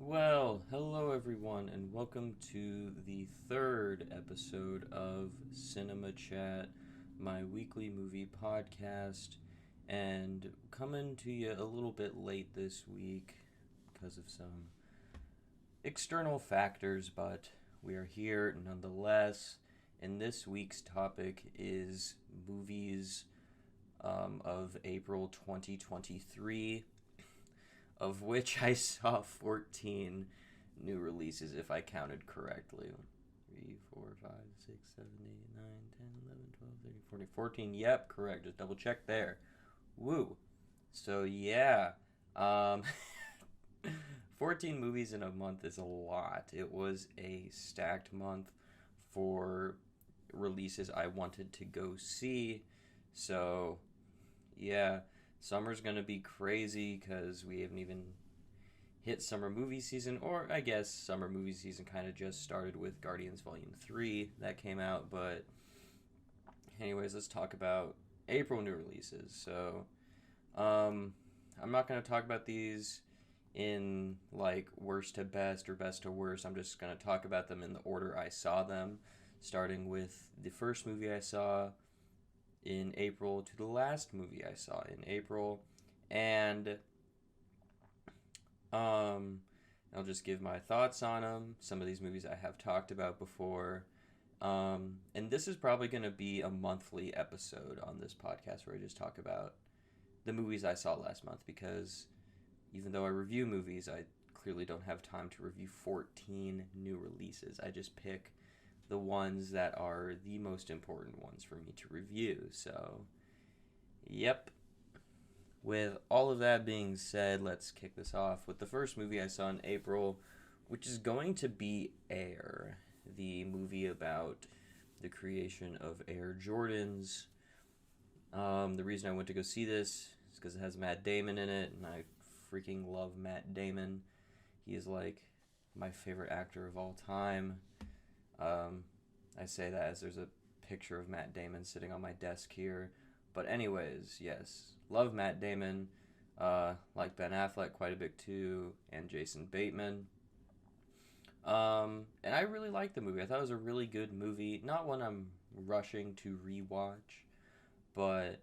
Well, hello everyone, and welcome to the third episode of Cinema Chat, my weekly movie podcast. And coming to you a little bit late this week because of some external factors, but we are here nonetheless. And this week's topic is movies of April 2023, of which I saw 14 new releases if I counted correctly. 3, 4, 5, 6, 7, 8, 9, 10, 11, 12, 13, 14. 14. Yep, correct. Just double check there. Woo. So, yeah. Um, 14 movies in a month is a lot. It was a stacked month for releases I wanted to go see. So, yeah, summer's gonna be crazy because we haven't even hit summer movie season, or I guess summer movie season kind of just started with Guardians Volume 3 that came out. But, anyways, let's talk about April new releases. So, um, I'm not gonna talk about these in like worst to best or best to worst. I'm just gonna talk about them in the order I saw them, starting with the first movie I saw in April to the last movie I saw in April. And um, I'll just give my thoughts on them. Some of these movies I have talked about before. And this is probably going to be a monthly episode on this podcast where I just talk about the movies I saw last month, because even though I review movies, I clearly don't have time to review 14 new releases. I just pick the ones that are the most important ones for me to review. So, yep. With all of that being said, let's kick this off with the first movie I saw in April, which is going to be Air, the movie about the creation of Air Jordans. The reason I went to go see this is because it has Matt Damon in it, and I freaking love Matt Damon. He is like my favorite actor of all time. I say that as there's a picture of Matt Damon sitting on my desk here. But anyways, yes, love Matt Damon. Like Ben Affleck quite a bit too, and Jason Bateman. And I really liked the movie. I thought it was a really good movie. Not one I'm rushing to rewatch, but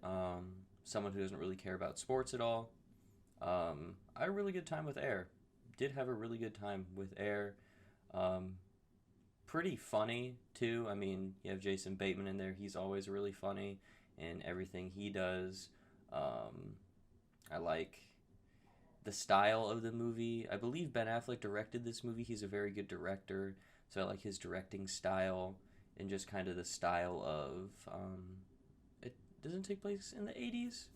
someone who doesn't really care about sports at all. I had a really good time with Air. Did have a really good time with Air. Um, Pretty funny too. I mean, you have Jason Bateman in there. He's always really funny in everything he does. Um, I like the style of the movie. I believe Ben Affleck directed this movie. He's a very good director, so I like his directing style and just kind of the style of. It doesn't take place in the 80s.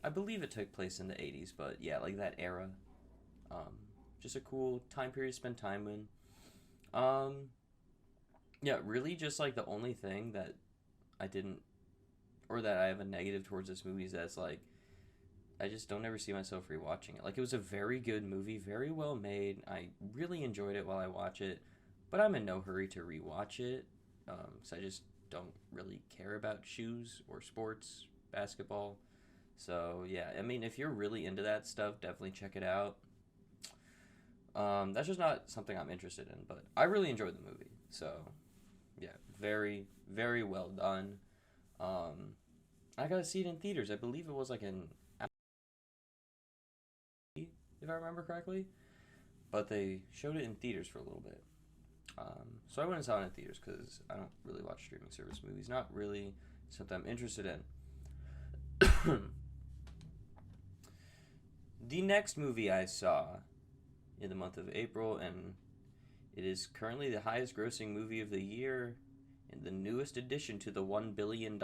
I believe it took place in the 80s, but yeah, like that era. Um, just a cool time period to spend time in. Um, yeah, really, just like the only thing that I didn't, or that I have a negative towards this movie is that it's like I just don't ever see myself rewatching it. Like, it was a very good movie, very well made. I really enjoyed it while I watch it, but I'm in no hurry to rewatch it. So I just don't really care about shoes or sports, basketball. So yeah, I mean, if you're really into that stuff, definitely check it out. That's just not something I'm interested in, but I really enjoyed the movie. So yeah, very very well done. Um, I got to see it in theaters. I believe it was like in, if I remember correctly, but they showed it in theaters for a little bit. So I went and saw it in theaters because I don't really watch streaming service movies. Not really something I'm interested in. The next movie I saw in the month of April, and it is currently the highest grossing movie of the year and the newest addition to the $1 billion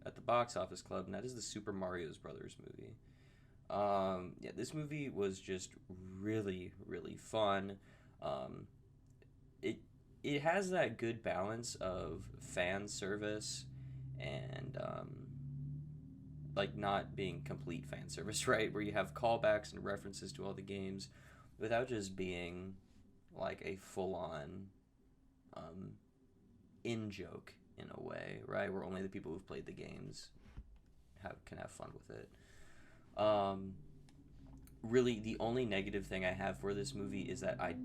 at the box office club, and that is the Super Mario's Brothers movie. Yeah, this movie was just really, really fun. Um, it it has that good balance of fan service and like not being complete fan service, right? Where you have callbacks and references to all the games, without just being like a full on um, in joke in a way, right? Where only the people who've played the games can have fun with it. Um, really, the only negative thing I have for this movie is that I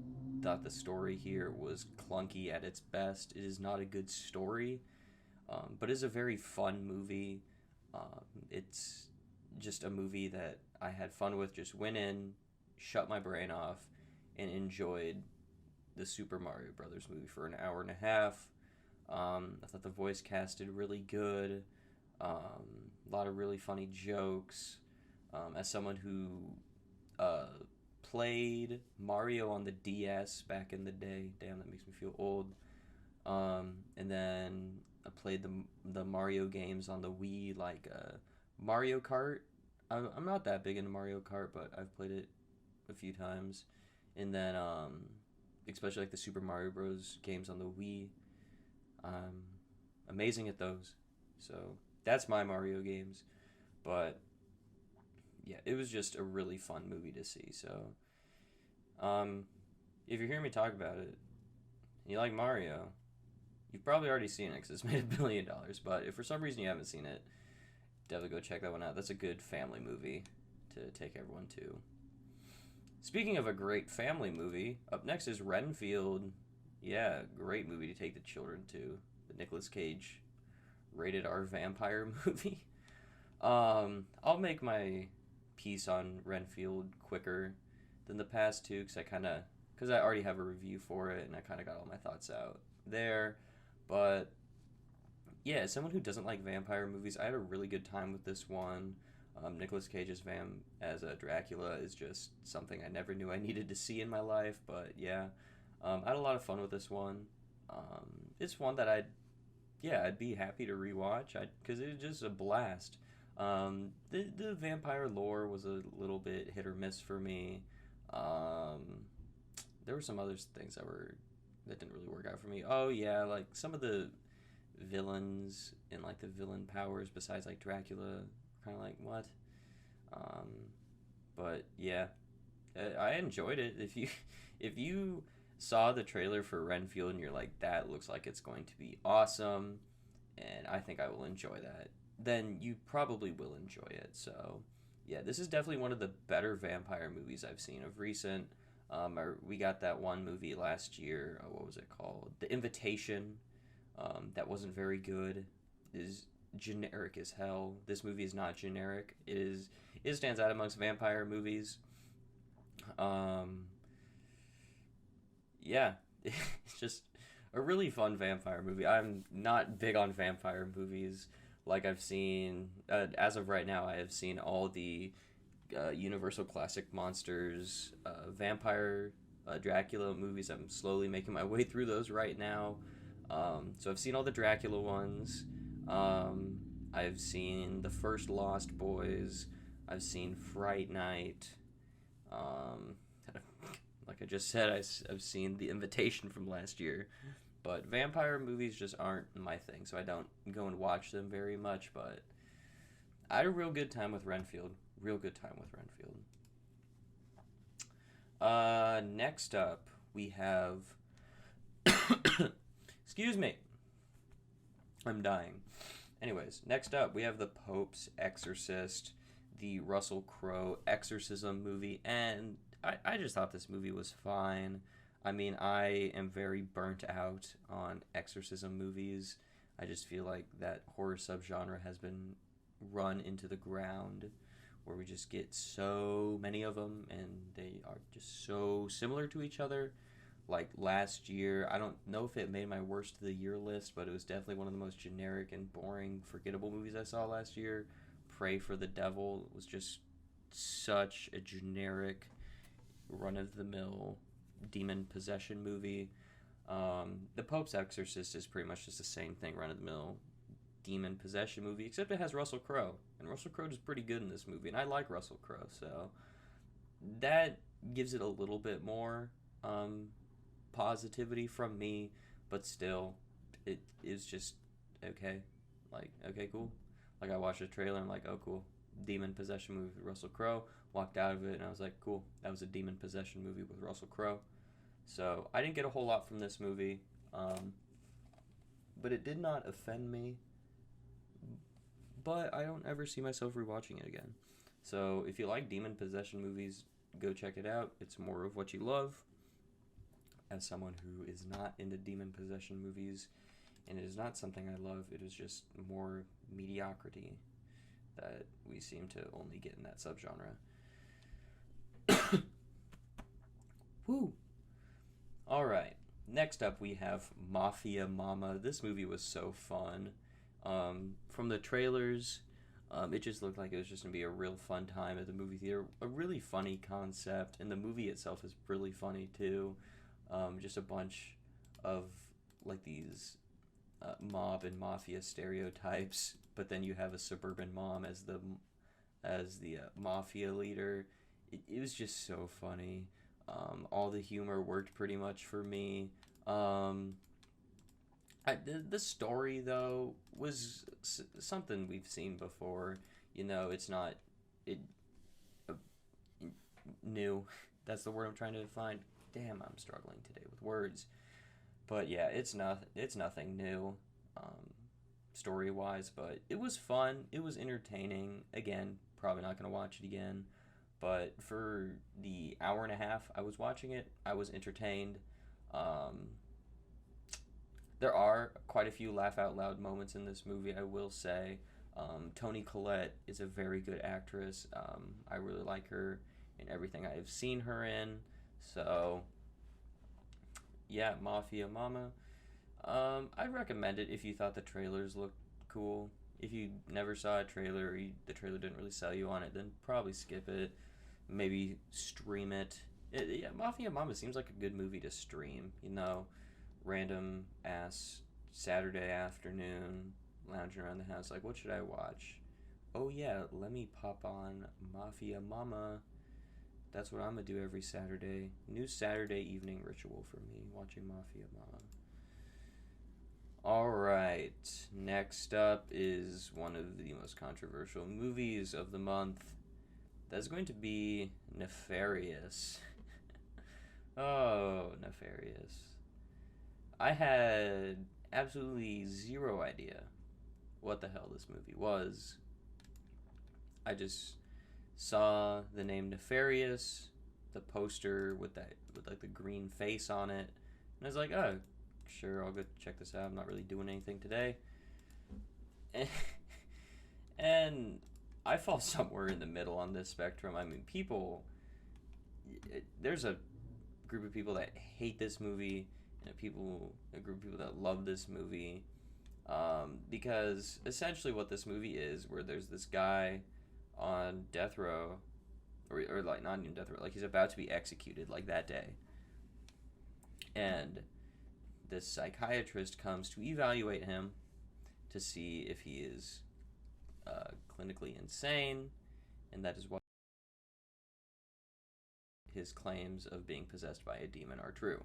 thought the story here was clunky at its best. It is not a good story, but it's a very fun movie. It's just a movie that I had fun with, just went in, shut my brain off, and enjoyed the Super Mario Brothers movie for an hour and a half. I thought the voice cast did really good. A lot of really funny jokes. As someone who played Mario on the DS back in the day, damn, that makes me feel old. And then I played the Mario games on the Wii, like Mario Kart. I'm not that big into Mario Kart, but I've played it a few times. And then, especially like the Super Mario Bros. Games on the Wii. I'm amazing at those. So that's my Mario games. But yeah, it was just a really fun movie to see. So if you're hearing me talk about it and you like Mario, you've probably already seen it because it's made $1 billion. But if for some reason you haven't seen it, definitely go check that one out. That's a good family movie to take everyone to. Speaking of a great family movie, up next is Renfield. Yeah, great movie to take the children to. The Nicolas Cage rated R vampire movie. I'll make my piece on Renfield quicker than the past two because I already have a review for it and I kind of got all my thoughts out there. But yeah, as someone who doesn't like vampire movies, I had a really good time with this one. Nicolas Cage's as a Dracula is just something I never knew I needed to see in my life. But yeah, I had a lot of fun with this one. It's one that I'd be happy to rewatch because it was just a blast. The vampire lore was a little bit hit or miss for me. There were some other things that didn't really work out for me. Oh yeah, like some of the villains and like the villain powers besides like Dracula, kind of like what. But yeah, I enjoyed it. If you saw the trailer for Renfield and you're like, that looks like it's going to be awesome, and I think I will enjoy that, then you probably will enjoy it. So yeah, this is definitely one of the better vampire movies I've seen of recent. We got that one movie last year. What was it called? The Invitation. That wasn't very good. Is generic as hell. This movie is not generic. It stands out amongst vampire movies. Yeah, it's just a really fun vampire movie. I'm not big on vampire movies. Like I've seen, as of right now, I have seen all the Universal Classic Monsters, vampire, Dracula movies. I'm slowly making my way through those right now. So I've seen all the Dracula ones. I've seen the first Lost Boys. I've seen Fright Night. Like I just said, I've seen The Invitation from last year. But vampire movies just aren't my thing, so I don't go and watch them very much. But I had a real good time with Renfield. Real good time with Renfield. Next up, we have... Excuse me. I'm dying. Anyways, next up, we have The Pope's Exorcist, the Russell Crowe exorcism movie, and I just thought this movie was fine. I mean, I am very burnt out on exorcism movies. I just feel like that horror subgenre has been run into the ground, where we just get so many of them, and they are just so similar to each other. Like last year, I don't know if it made my worst of the year list, but it was definitely one of the most generic and boring, forgettable movies I saw last year. Pray for the Devil was just such a generic, run-of-the-mill demon possession movie. The Pope's Exorcist is pretty much just the same thing, run-of-the-mill demon possession movie, except it has Russell Crowe, and Russell Crowe is pretty good in this movie, and I like Russell Crowe, so that gives it a little bit more positivity from me, but still, it is just okay. Like, okay, cool. Like, I watched the trailer, and I'm like, oh, cool. Demon possession movie with Russell Crowe. Walked out of it, and I was like, cool. That was a demon possession movie with Russell Crowe. So, I didn't get a whole lot from this movie, but it did not offend me. But I don't ever see myself rewatching it again. So if you like demon possession movies, go check it out. It's more of what you love. As someone who is not into demon possession movies, and it is not something I love, it is just more mediocrity that we seem to only get in that subgenre. Woo! Alright, next up we have Mafia Mama. This movie was so fun. From the trailers, it just looked like it was just going to be a real fun time at the movie theater. A really funny concept, and the movie itself is really funny too. Just a bunch of like these mob and mafia stereotypes, but then you have a suburban mom as the mafia leader. It was just so funny. All the humor worked pretty much for me. The story though was something we've seen before. It's not it uh, new. That's the word I'm trying to find. Damn, I'm struggling today with words. But yeah, it's nothing new, story wise. But it was fun. It was entertaining. Again, probably not gonna watch it again. But for the hour and a half I was watching it, I was entertained. Um, there are quite a few laugh out loud moments in this movie, I will say. Toni Collette is a very good actress. I really like her in everything I've seen her in. So, yeah, Mafia Mama. I'd recommend it if you thought the trailers looked cool. If you never saw a trailer or the trailer didn't really sell you on it, then probably skip it. Maybe stream it. Yeah, Mafia Mama seems like a good movie to stream. Random ass Saturday afternoon, lounging around the house, like, what should I watch? Oh yeah, let me pop on Mafia Mama. That's what I'm gonna do every Saturday. New Saturday evening ritual for me, watching Mafia Mama. Alright, next up is one of the most controversial movies of the month. That's going to be Nefarious. Oh, Nefarious. I had absolutely zero idea what the hell this movie was. I just saw the name Nefarious, the poster with like the green face on it, and I was like, oh, sure, I'll go check this out. I'm not really doing anything today. And I fall somewhere in the middle on this spectrum. I mean, there's a group of people that hate this movie, and a group of people that love this movie, because essentially what this movie is, where there's this guy on death row, or like not even death row, like he's about to be executed like that day, and this psychiatrist comes to evaluate him to see if he is clinically insane, and that is why his claims of being possessed by a demon are true.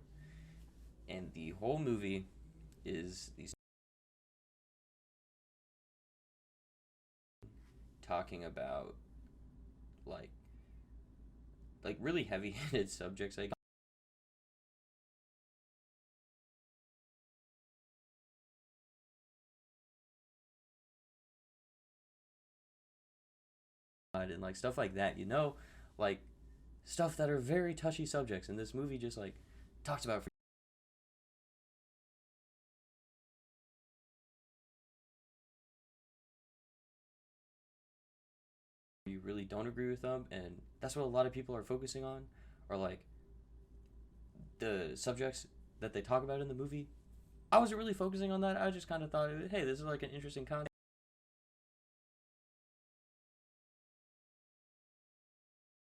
And the whole movie is these talking about like really heavy-handed subjects, I guess. And like stuff like that, like stuff that are very touchy subjects, and this movie just like talks about. You really don't agree with them, and that's what a lot of people are focusing on, or like the subjects that they talk about in the movie. I wasn't really focusing on that. I just kind of thought, hey, this is like an interesting concept.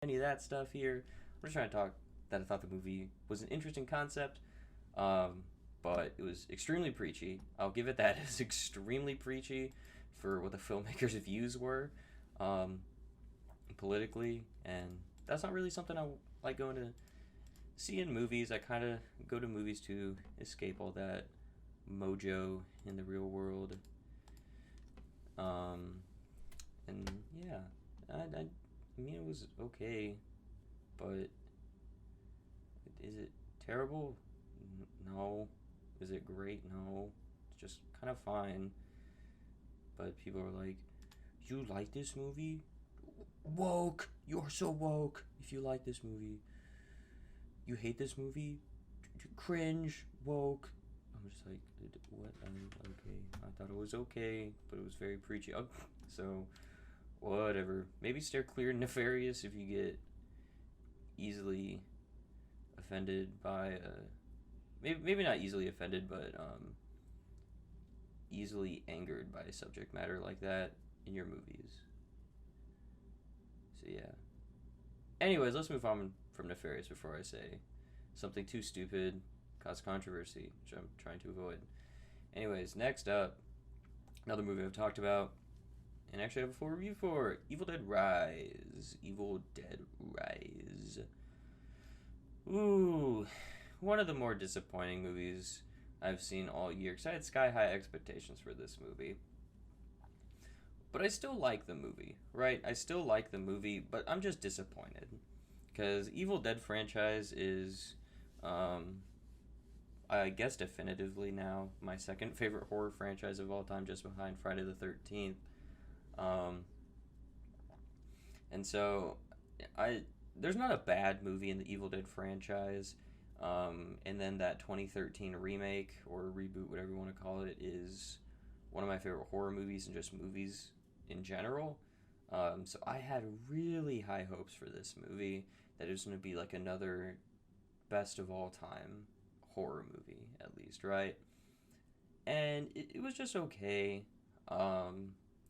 Any of that stuff here. I'm just trying to talk that I thought the movie was an interesting concept, but it was extremely preachy. I'll give it that. It's extremely preachy for what the filmmakers' views were, politically, and that's not really something I like going to see in movies. I kind of go to movies to escape all that mojo in the real world. And yeah, I mean, it was okay, but is it terrible? No. Is it great? No. It's just kind of fine. But people are like, you like this movie? woke. You're so woke. If you like this movie, you hate this movie, cringe, woke. I'm just like, what? Okay. I thought it was okay, but it was very preachy. So, whatever. Maybe steer clear of nefarious if you get easily offended by maybe not easily offended, but easily angered by subject matter like that in your movies. So yeah. Anyways, let's move on from nefarious before I say something too stupid, cause controversy, which I'm trying to avoid. Anyways, next up, another movie I've talked about, and actually I have a full review for Evil Dead Rise. Evil Dead Rise. Ooh, one of the more disappointing movies I've seen all year, because I had sky high expectations for this movie. But I still like the movie, right? I still like the movie, but I'm just disappointed. Because Evil Dead franchise is, I guess definitively now, my second favorite horror franchise of all time, just behind Friday the 13th. And so, there's not a bad movie in the Evil Dead franchise. And then that 2013 remake or reboot, whatever you want to call it, is one of my favorite horror movies and just movies in general. So I had really high hopes for this movie, that it was going to be like another best of all time horror movie, at least, right? And it was just okay.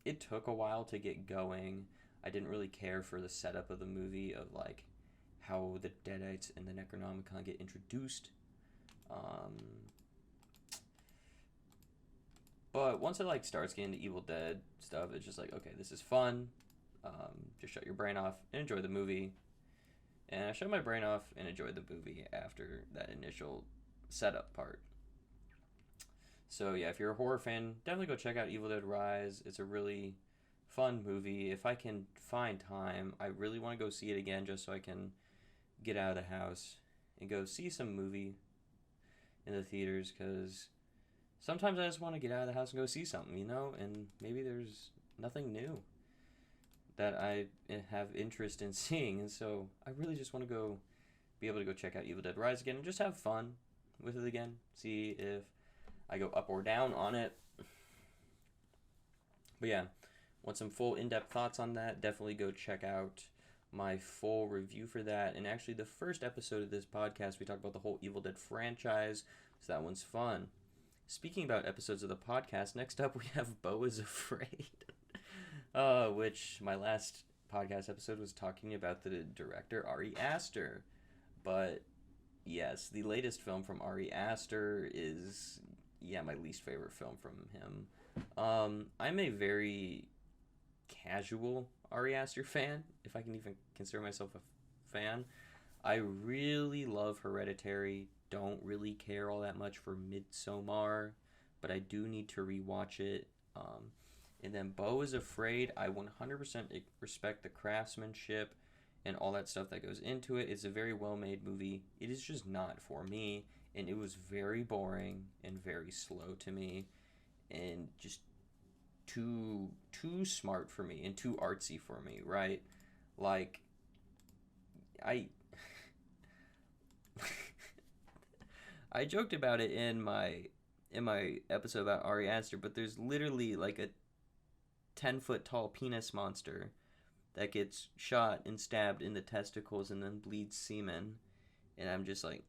It took a while to get going. I didn't really care for the setup of the movie, of like how the Deadites and the Necronomicon get introduced. But once it like starts getting the Evil Dead stuff, it's just like, okay, this is fun. Just shut your brain off and enjoy the movie. And I shut my brain off and enjoyed the movie after that initial setup part. So yeah, if you're a horror fan, definitely go check out Evil Dead Rise. It's a really fun movie. If I can find time, I really want to go see it again, just so I can get out of the house and go see some movie in the theaters, because sometimes I just want to get out of the house and go see something, and maybe there's nothing new that I have interest in seeing, and so I really just want to be able to go check out Evil Dead Rise again and just have fun with it again, see if I go up or down on it. But yeah, want some full in-depth thoughts on that, definitely go check out my full review for that. And actually, the first episode of this podcast, we talked about the whole Evil Dead franchise, so that one's fun. Speaking about episodes of the podcast, next up we have Beau is Afraid, which my last podcast episode was talking about the director Ari Aster. But yes, the latest film from Ari Aster is, my least favorite film from him. I'm a very casual Ari Aster fan, if I can even consider myself a fan. I really love Hereditary, don't really care all that much for Midsommar, but I do need to rewatch it. And then Beau is Afraid, I 100% respect the craftsmanship and all that stuff that goes into it. It's a very well-made movie. It is just not for me, and it was very boring and very slow to me, and just too smart for me and too artsy for me, right? Like, I I joked about it in my episode about Ari Aster, but there's literally like a 10-foot tall penis monster that gets shot and stabbed in the testicles and then bleeds semen, and I'm just like,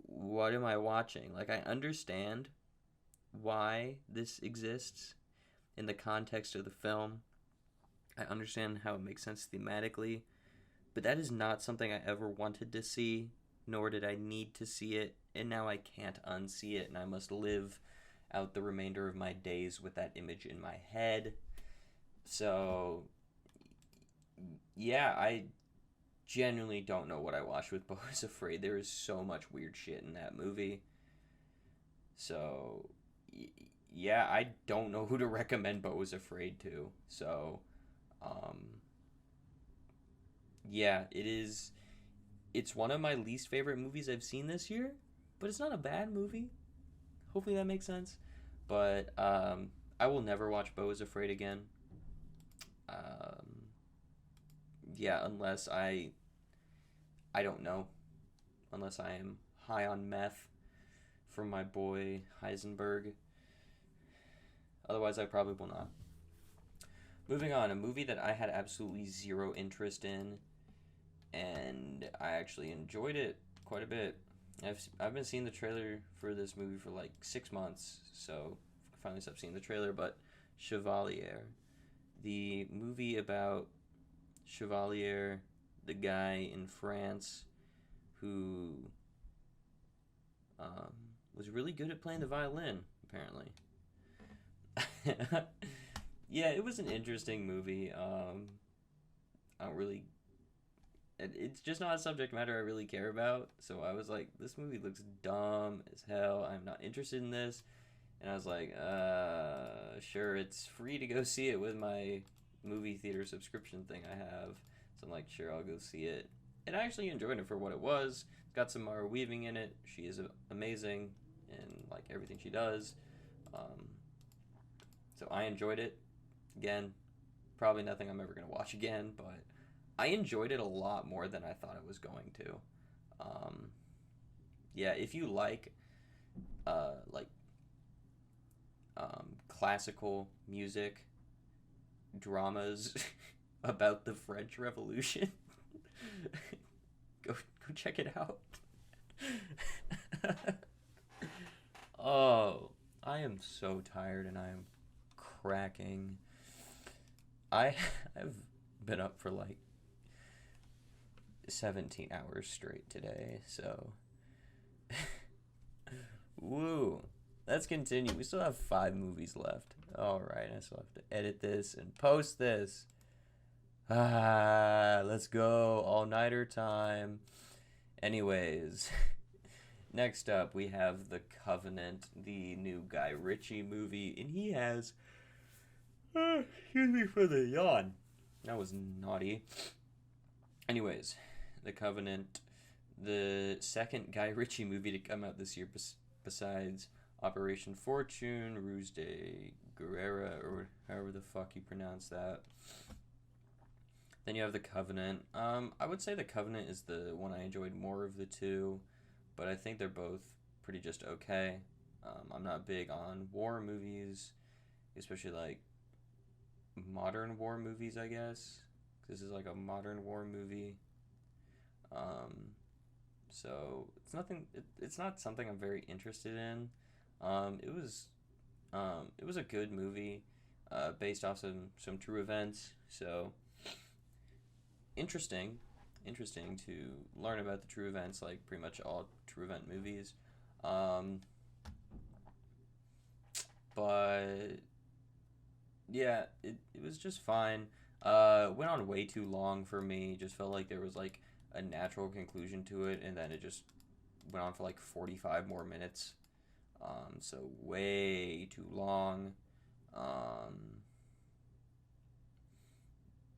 what am I watching? Like, I understand why this exists in the context of the film. I understand how it makes sense thematically, but that is not something I ever wanted to see, nor did I need to see it, and now I can't unsee it, and I must live out the remainder of my days with that image in my head. So, yeah, I genuinely don't know what I watched with Beau is Afraid. There is so much weird shit in that movie. So, yeah, I don't know who to recommend Beau is Afraid to. So, yeah, it's one of my least favorite movies I've seen this year, but it's not a bad movie. Hopefully that makes sense. But I will never watch Beau is Afraid again. Yeah, I don't know, unless I am high on meth from my boy Heisenberg. Otherwise, I probably will not. Moving on, a movie that I had absolutely zero interest in, and I actually enjoyed it quite a bit. I've been seeing the trailer for this movie for like 6 months, so I finally stopped seeing the trailer. But Chevalier, the movie about Chevalier, the guy in France who um, was really good at playing the violin, apparently. Yeah, it was an interesting movie. I don't really. It's just not a subject matter I really care about. So I was like, this movie looks dumb as hell. I'm not interested in this. And I was like, sure, it's free to go see it with my movie theater subscription thing I have. So I'm like, sure, I'll go see it. And I actually enjoyed it for what it was. It's got some Mara Weaving in it. She is amazing in like everything she does. Um, so I enjoyed it. Again, probably nothing I'm ever gonna watch again, but I enjoyed it a lot more than I thought I was going to. Um, yeah, if you like classical music dramas about the French Revolution, go check it out. Oh, I am so tired and I am cracking. I've been up for like 17 hours straight today, so woo. Let's continue. We still have 5 movies left. All right, I still have to edit this and post this. Let's go. All-nighter time. Anyways, next up we have The Covenant, the new Guy Ritchie movie, and he has excuse me for the yawn. That was naughty. Anyways, The Covenant, the second Guy Ritchie movie to come out this year besides Operation Fortune, Ruse de Guerrera, or however the fuck you pronounce that. Then you have The Covenant. I would say The Covenant is the one I enjoyed more of the two, but I think they're both pretty just okay. I'm not big on war movies, especially like modern war movies, I guess. This is like a modern war movie. So it's nothing. It's not something I'm very interested in. It was a good movie, based off some true events. So interesting to learn about the true events, like pretty much all true event movies. But yeah, it was just fine. Went on way too long for me. Just felt like there was like a natural conclusion to it, and then it just went on for like 45 more minutes. So way too long.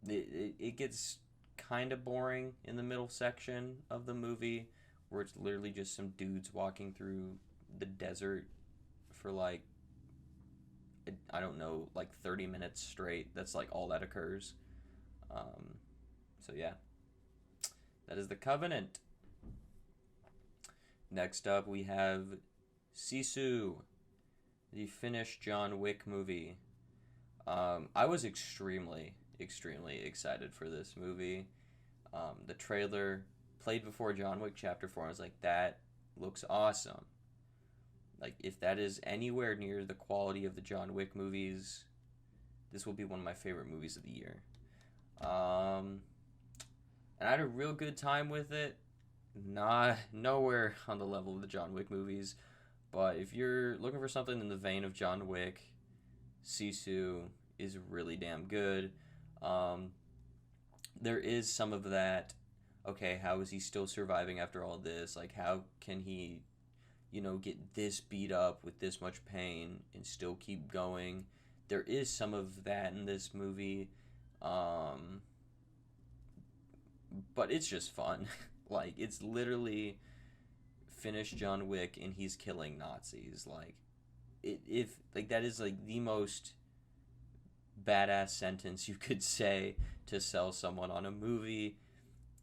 It gets kind of boring in the middle section of the movie, where it's literally just some dudes walking through the desert for like, I don't know, like 30 minutes straight. That's like all that occurs. So yeah, that is The Covenant. Next up, we have Sisu, the Finnish John Wick movie. I was extremely excited for this movie. The trailer played before John Wick Chapter 4. I was like, that looks awesome. Like, if that is anywhere near the quality of the John Wick movies, this will be one of my favorite movies of the year. And I had a real good time with it. Nowhere on the level of the John Wick movies, but if you're looking for something in the vein of John Wick, Sisu is really damn good. There is some of that, okay, how is he still surviving after all this? Like, how can he, get this beat up with this much pain and still keep going? There is some of that in this movie, but it's just fun. Like, it's literally Finnish John Wick and he's killing Nazis. Like, if like that is like the most badass sentence you could say to sell someone on a movie.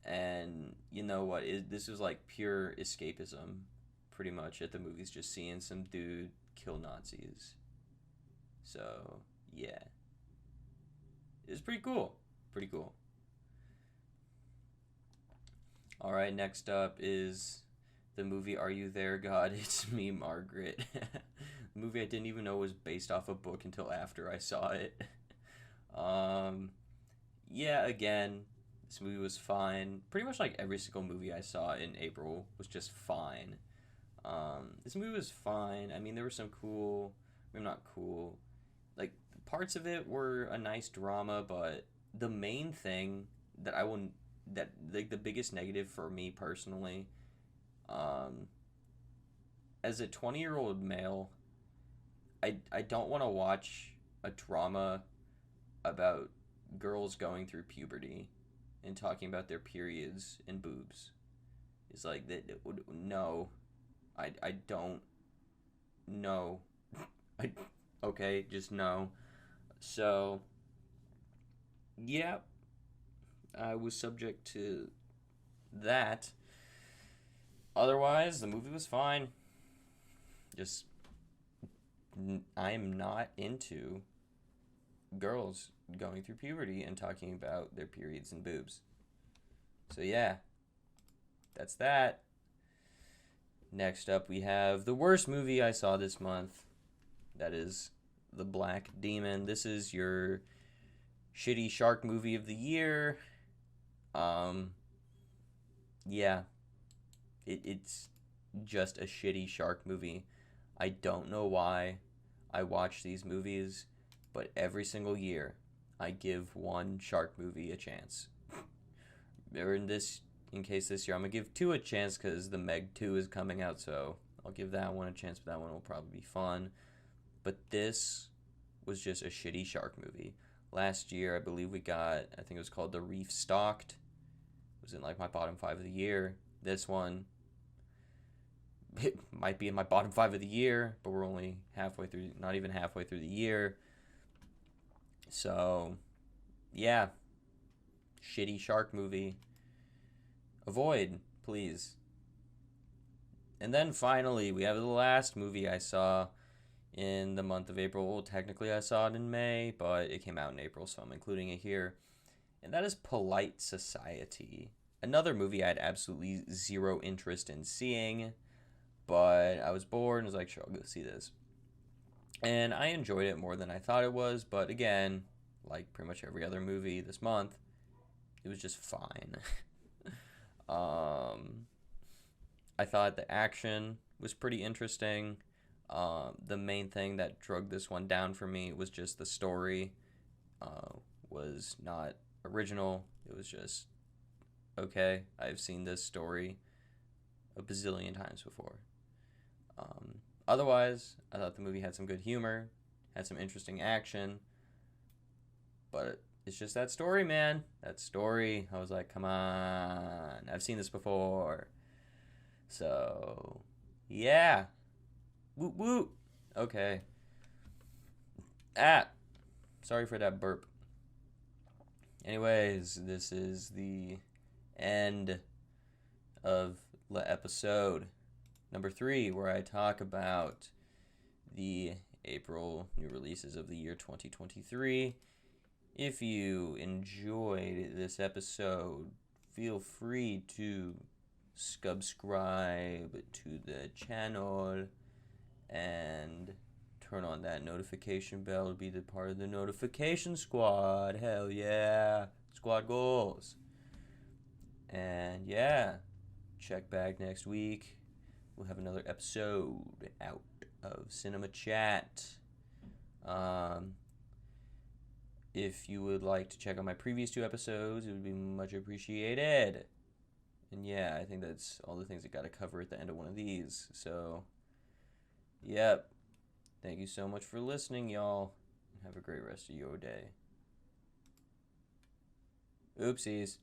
And you know what? This was like pure escapism, pretty much, at the movies, just seeing some dude kill Nazis. So, yeah. It was pretty cool. Pretty cool. Alright, next up is the movie Are You There, God? It's Me, Margaret. A movie I didn't even know was based off a book until after I saw it. Yeah, again, this movie was fine. Pretty much like every single movie I saw in April was just fine. This movie was fine. I mean, there were some cool, maybe not cool, like parts of it were a nice drama, but the main thing that I will, that like the biggest negative for me personally, um, as a 20-year-old male, I don't want to watch a drama about girls going through puberty and talking about their periods and boobs. It's like that. No, I don't know. I okay, just no. So yeah, I was subject to that. Otherwise, the movie was fine. Just I am not into girls going through puberty and talking about their periods and boobs. So yeah, that's that. Next up, we have the worst movie I saw this month. That is The Black Demon. This is your shitty shark movie of the year. Yeah, it's just a shitty shark movie. I don't know why I watch these movies, but every single year I give one shark movie a chance. Or in case this year I'm gonna give two a chance because the Meg 2 is coming out, so I'll give that one a chance, but that one will probably be fun. But this was just a shitty shark movie. Last year, I believe I think it was called The Reef Stalked. It was in like my bottom 5 of the year. This one, it might be in my bottom 5 of the year, but we're only not even halfway through the year. So, yeah, shitty shark movie. Avoid, please. And then finally, we have the last movie I saw in the month of April. Well, technically, I saw it in May, but it came out in April, so I'm including it here. And that is Polite Society. Another movie I had absolutely zero interest in seeing, but I was bored and was like, sure, I'll go see this. And I enjoyed it more than I thought it was, but again, like pretty much every other movie this month, it was just fine. I thought the action was pretty interesting. The main thing that drug this one down for me was just the story. Was not original. It was just, okay, I've seen this story a bazillion times before. Otherwise, I thought the movie had some good humor, had some interesting action, but it's just that story, man. That story. I was like, come on, I've seen this before. So, yeah. Woot woot. Okay. Sorry for that burp. Anyways, this is the end of the episode number 3, where I talk about the April new releases of the year 2023. If you enjoyed this episode, feel free to subscribe to the channel and turn on that notification bell to be the part of the notification squad. Hell yeah. Squad goals. And yeah, check back next week. We'll have another episode out of Cinema Chat. If you would like to check out my previous 2 episodes, it would be much appreciated. And yeah, I think that's all the things I got to cover at the end of one of these. So, yep. Thank you so much for listening, y'all. Have a great rest of your day. Oopsies.